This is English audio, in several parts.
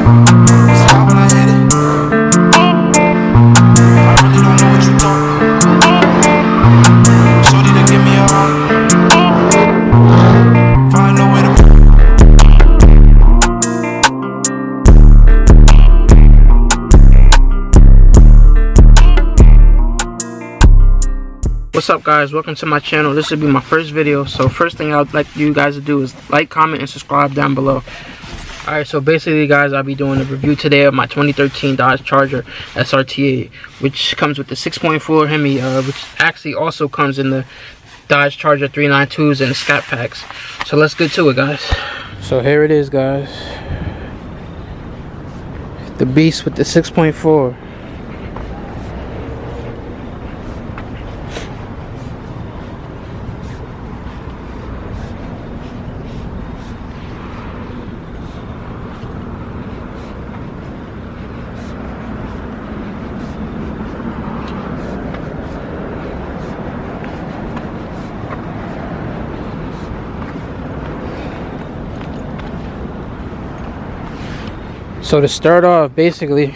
Smile when I hit it. I really don't know what you thought. Shorty to give me a hug. Find no way to. What's up, guys? Welcome to my channel. This will be my first video, so first thing I'd like you guys to do is like, comment, and subscribe down below. Alright, so basically, guys, I'll be doing a review today of my 2013 Dodge Charger SRT8, which comes with the 6.4 HEMI, which actually also comes in the Dodge Charger 392s and the Scat Packs. So let's get to it, guys. So here it is, guys. The beast with the 6.4. So to start off, basically,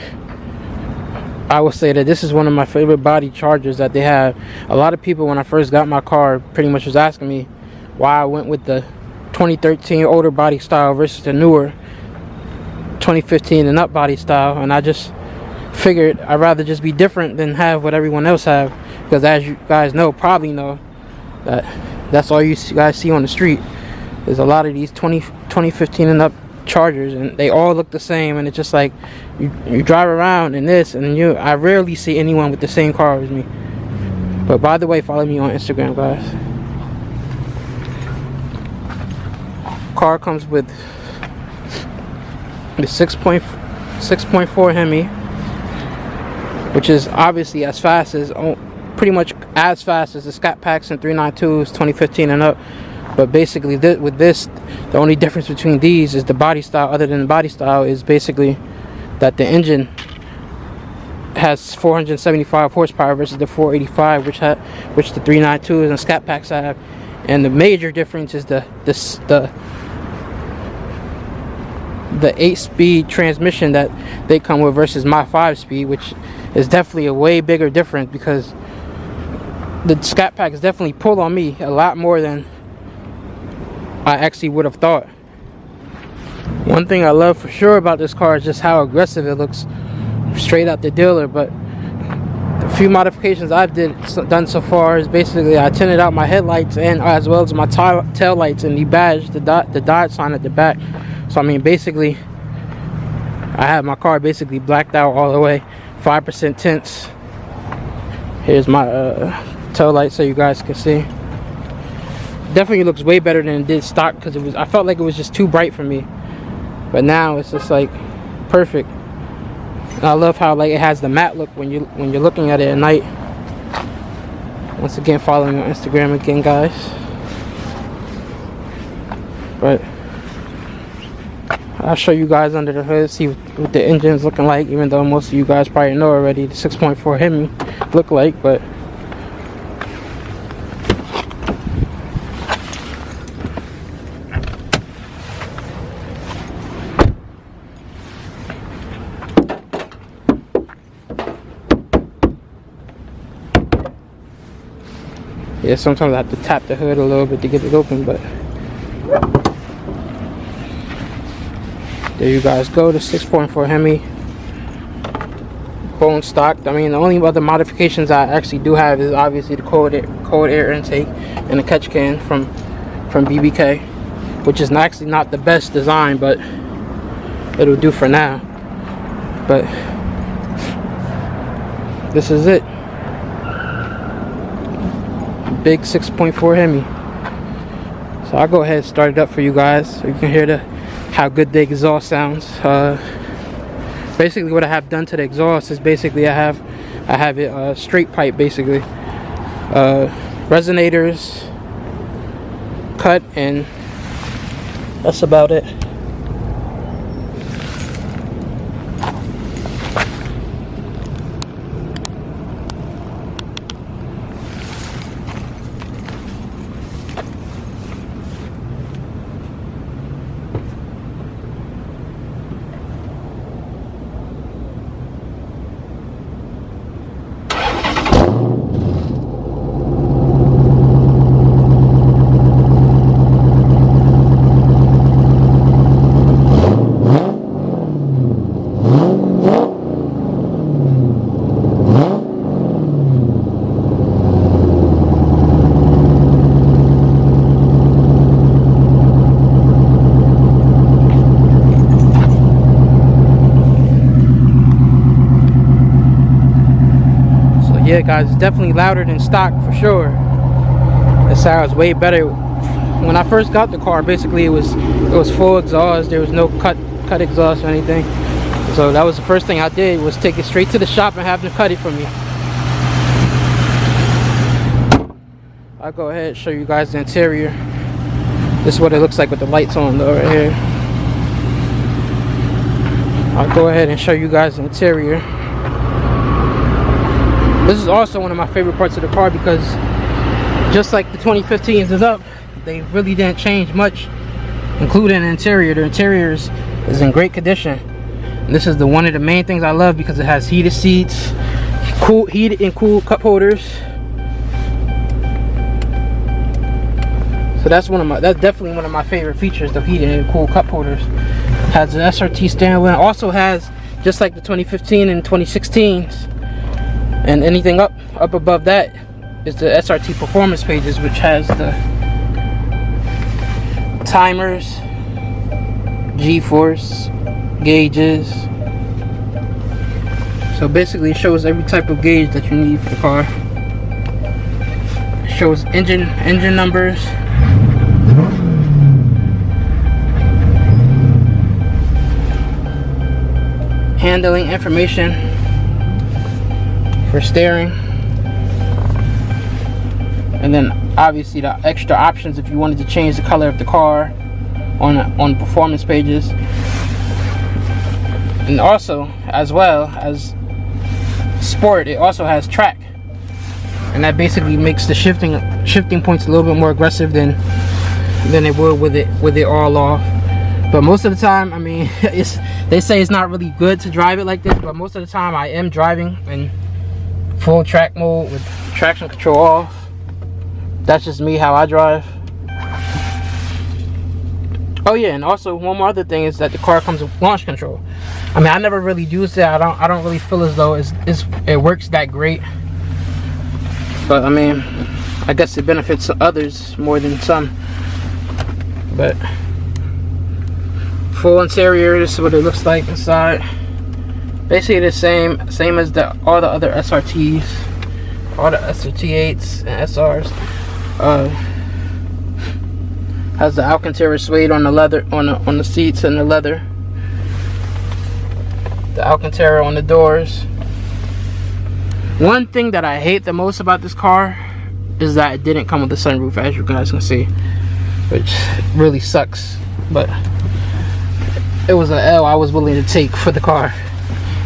I would say that this is one of my favorite body chargers that they have. A lot of people, when I first got my car, pretty much was asking me why I went with the 2013 older body style versus the newer 2015 and up body style. And I just figured I'd rather just be different than have what everyone else have. Because as you guys probably know, that's all you guys see on the street. There's a lot of these 2015 and up Chargers, and they all look the same, and it's just like you drive around in this, and I rarely see anyone with the same car as me. But by the way, follow me on Instagram, guys. Car comes with the 6.4 HEMI, which is obviously pretty much as fast as the Scat Packs and 392s 2015 and up. But basically, with this, the only difference between these is the body style. Other than the body style, is basically that the engine has 475 horsepower versus the 485, which the 392s and Scat Packs have. And the major difference is the 8-speed transmission that they come with versus my 5-speed, which is definitely a way bigger difference, because the Scat Packs definitely pull on me a lot more than I actually would have thought. One thing I love for sure about this car is just how aggressive it looks straight out the dealer. But the few modifications I've done so far is basically I tinted out my headlights and as well as my tail lights, and debadged the Dodge sign at the back. So I mean, basically, I have my car basically blacked out all the way, 5% tints. Here's my tail light so you guys can see. Definitely looks way better than it did stock, because I felt like it was just too bright for me. But now it's just like perfect. And I love how like it has the matte look when you're looking at it at night. Once again, follow me on Instagram again, guys. But I'll show you guys under the hood, see what the engine's looking like, even though most of you guys probably know already the 6.4 HEMI look like. But yeah, sometimes I have to tap the hood a little bit to get it open, but there you guys go, the 6.4 HEMI, bone stock. I mean, the only other modifications I actually do have is obviously the cold air intake and the catch can from BBK, which is actually not the best design, but it'll do for now. But this is it. Big 6.4 HEMI. So I'll go ahead and start it up for you guys so you can hear how good the exhaust sounds. Basically what I have done to the exhaust is basically I have it straight pipe, basically resonators cut, and that's about it. yeah, guys, it's definitely louder than stock for sure. It sounds way better. When I first got the car, basically it was full exhaust. There was no cut exhaust or anything. So that was the first thing I did, was take it straight to the shop and have them cut it for me. I'll go ahead and show you guys the interior. This is what it looks like with the lights on though, right here. I'll go ahead and show you guys the interior. This is also one of my favorite parts of the car, because just like the 2015s is up, they really didn't change much, including the interior. The interior is in great condition. And this is one of the main things I love, because it has heated seats, heated and cooled cup holders. So that's definitely one of my favorite features, the heated and cooled cup holders. Has an SRT steering wheel. Also has, just like the 2015 and 2016s, and anything up above that is the SRT performance pages, which has the timers, G-force, gauges. So basically it shows every type of gauge that you need for the car. It shows engine numbers, handling information for steering, and then obviously the extra options if you wanted to change the color of the car on performance pages. And also, as well as sport, it also has track, and that basically makes the shifting points a little bit more aggressive than it would with it all off. But most of the time, I mean, they say it's not really good to drive it like this, but most of the time I am driving in full track mode with traction control off. That's just me, how I drive. Oh yeah, and also one more other thing is that the car comes with launch control. I mean, I never really used it. I don't really feel as though it works that great. But I mean, I guess it benefits others more than some. But full interior, this is what it looks like inside. Basically the same as all the other SRTs, all the SRT8s and SRs. Has the Alcantara suede on the leather, on the seats and the leather. The Alcantara on the doors. One thing that I hate the most about this car is that it didn't come with a sunroof, as you guys can see, which really sucks. But it was an L I was willing to take for the car.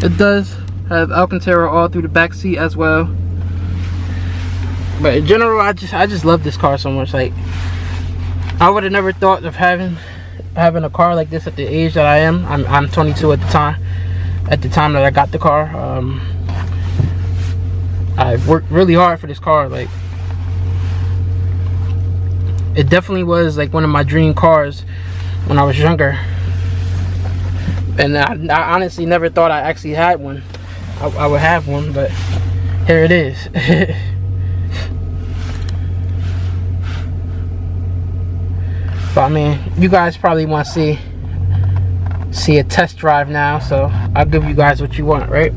It does have Alcantara all through the back seat as well. But in general, I just love this car so much. Like, I would have never thought of having a car like this at the age that I am. I'm 22 at the time. At the time that I got the car, I worked really hard for this car. Like, it definitely was like one of my dream cars when I was younger. And I honestly never thought I actually had one. I would have one, but here it is. But I mean, you guys probably want to see a test drive now, so I'll give you guys what you want, right?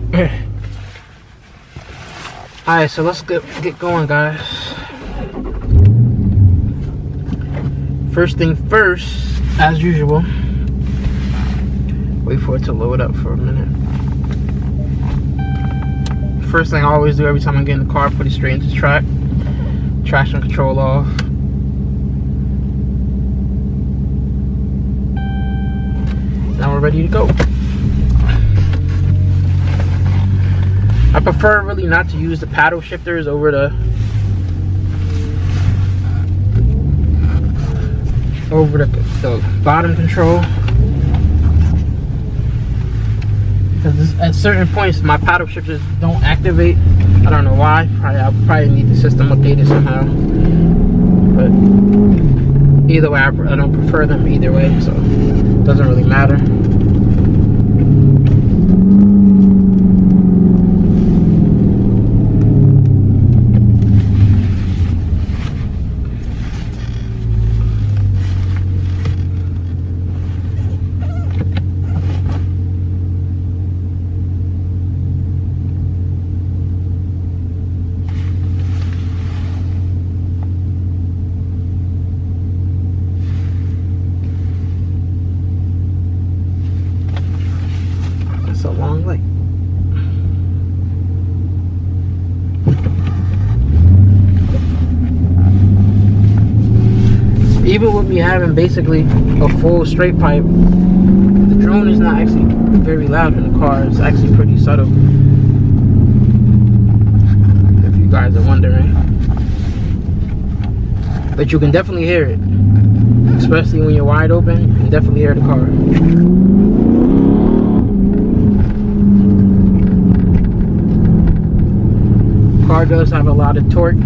Alright, so let's get going, guys. First thing first, as usual, wait for it to load up for a minute. First thing I always do every time I get in the car, put it straight into track. Traction control off. Now we're ready to go. I prefer really not to use the paddle shifters over the bottom control, because at certain points my paddle shifters don't activate. I don't know why. I'll probably need the system updated somehow, but either way, I don't prefer them either way, so it doesn't really matter. even with me having basically a full straight pipe, the drone is not actually very loud in the car. It's actually pretty subtle, if you guys are wondering. But you can definitely hear it, especially when you're wide open. You can definitely hear the car. Car does have a lot of torque.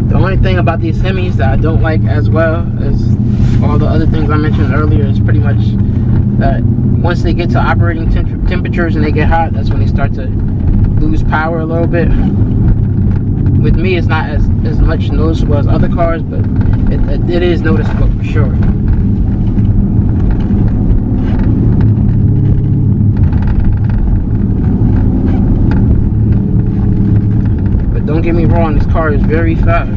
The only thing about these HEMIs that I don't like as well as all the other things I mentioned earlier is pretty much that once they get to operating temperatures and they get hot, that's when they start to lose power a little bit. With me, it's not as much noticeable as other cars, but it is noticeable for sure. But don't get me wrong, this car is very fast.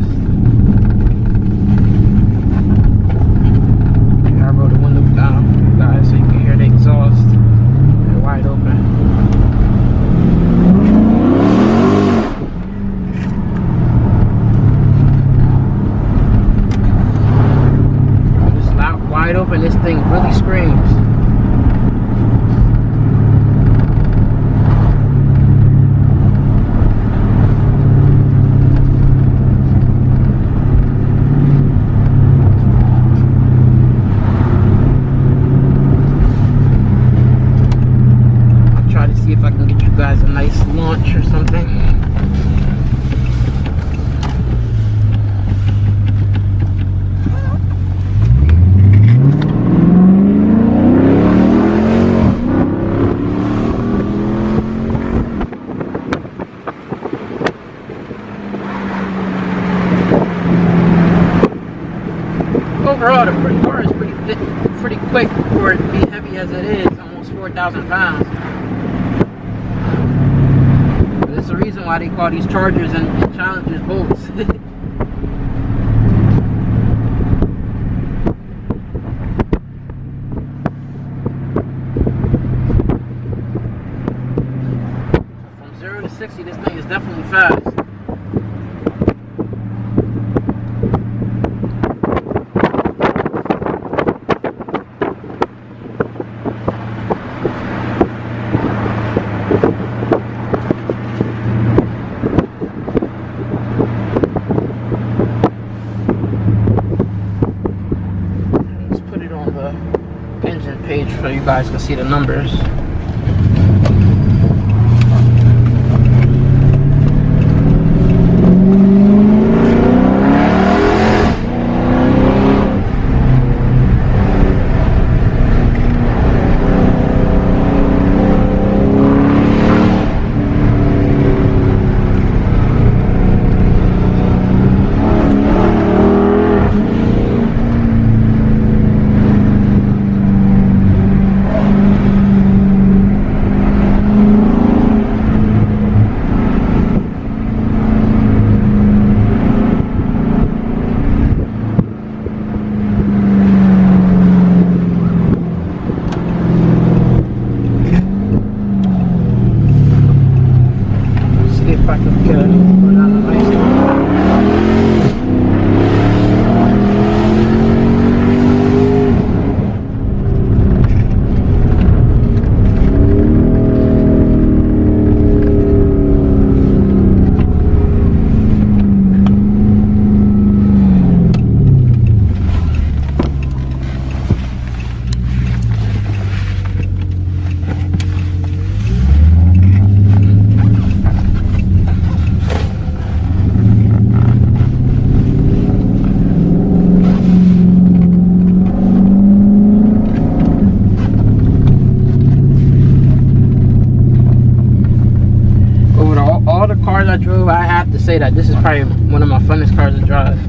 I roll the window down, guys, so you can hear the exhaust. They're wide open. Wide open, this thing really screams. I'll try to see if I can get you guys a nice launch or something. Overall, the car is pretty thick, pretty quick for it to be heavy as it is, almost 4,000 pounds. But there's a reason why they call these Chargers and Challengers bolts. From 0 to 60, this thing is definitely fast. Engine page so you guys can see the numbers. If I can get it, go down the nice cars I drove, I have to say that this is probably one of my funnest cars to drive.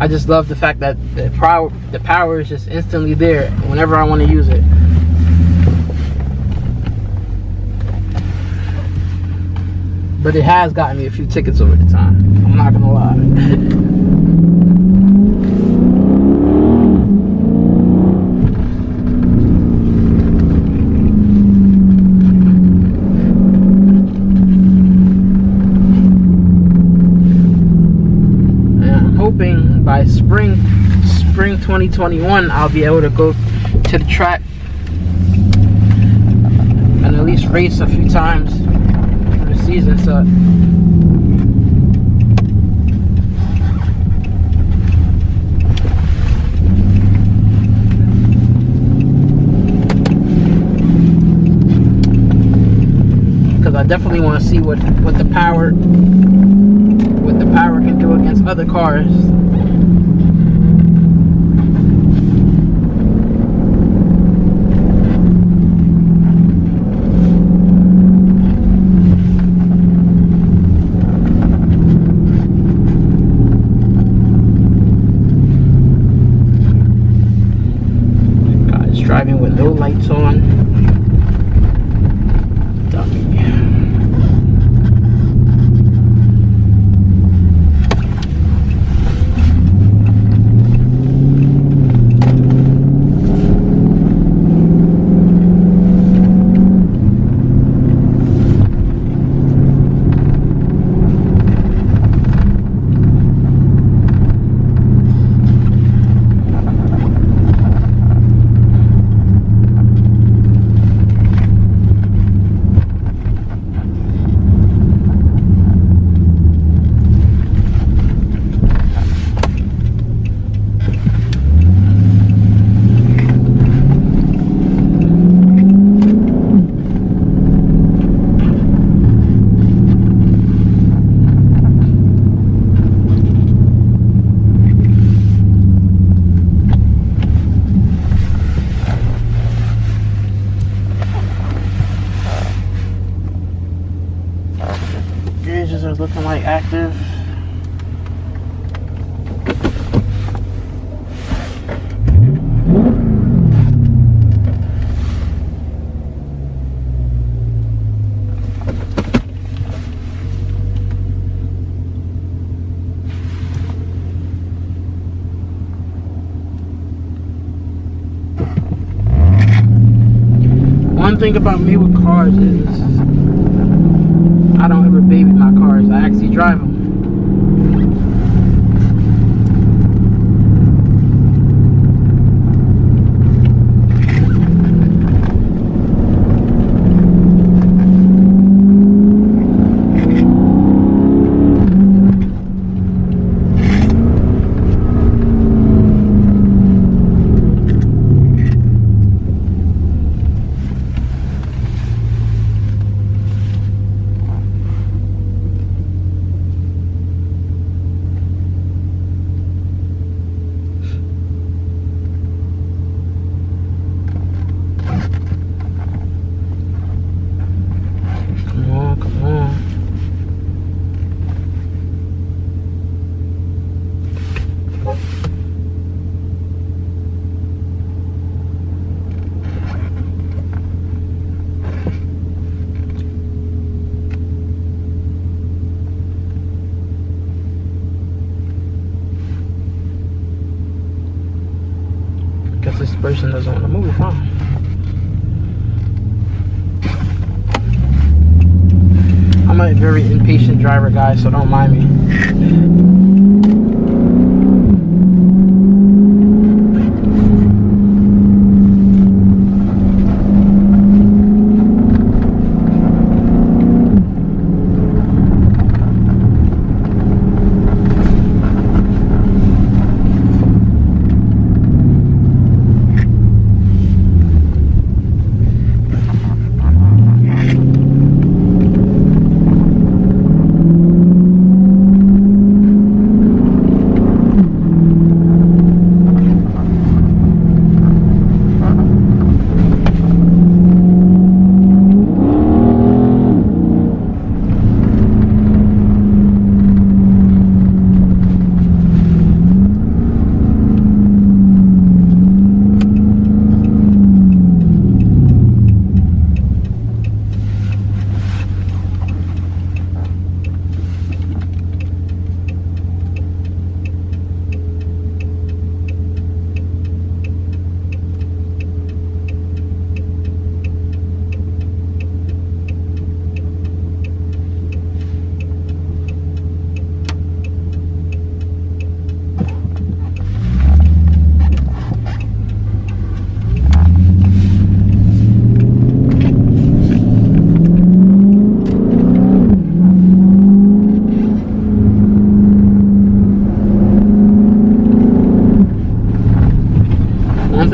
I just love the fact that the power is just instantly there whenever I want to use it. But it has gotten me a few tickets over the time, I'm not gonna lie. spring 2021, I'll be able to go to the track and at least race a few times for the season. So because I definitely want to see what the power can do against other cars. Guys driving with no lights on. Gauges are looking like active. One thing about me with cars is I don't ever baby my cars. I actually drive them. Guess this person doesn't want to move, huh? I'm a very impatient driver, guys, so don't mind me.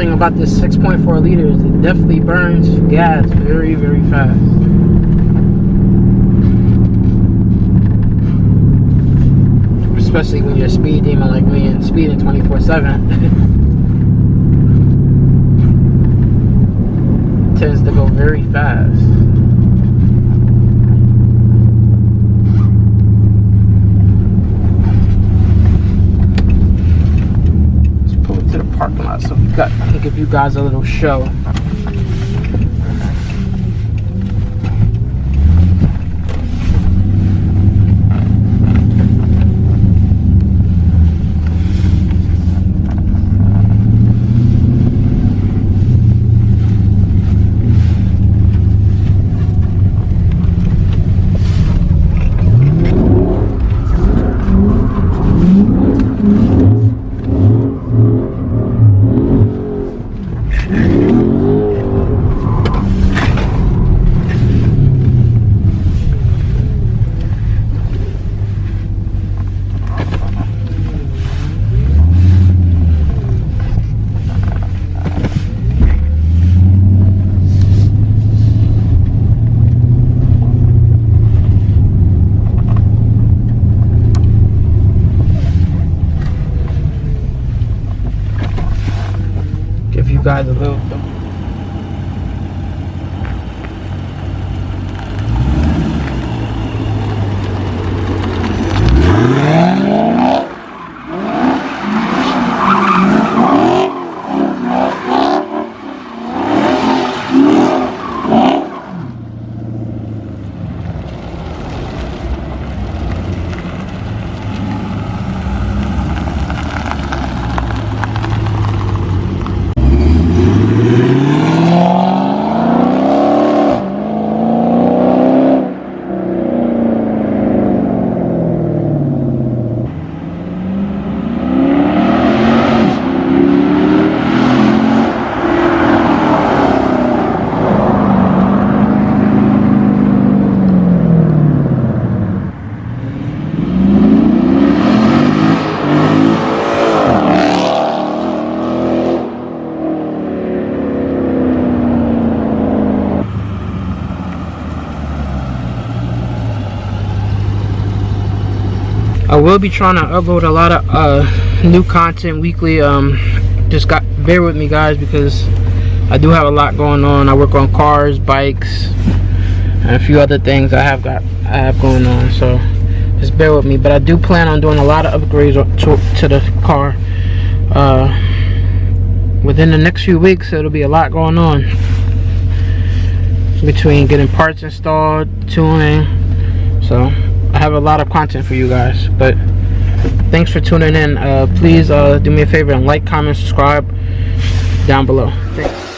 thing about this 6.4 liters, it definitely burns gas very, very fast. Especially when you're a speed demon like me and speeding 24/7. Tends to go very fast. Let's pull it to the parking lot so I can give you guys a little show. Give you guys a little. I will be trying to upload a lot of new content weekly. Bear with me, guys, because I do have a lot going on. I work on cars, bikes, and a few other things I have going on. So just bear with me. But I do plan on doing a lot of upgrades to the car. Within the next few weeks, it'll be a lot going on between getting parts installed, tuning. So I have a lot of content for you guys, but thanks for tuning in. Please do me a favor and like, comment, subscribe down below. Thanks.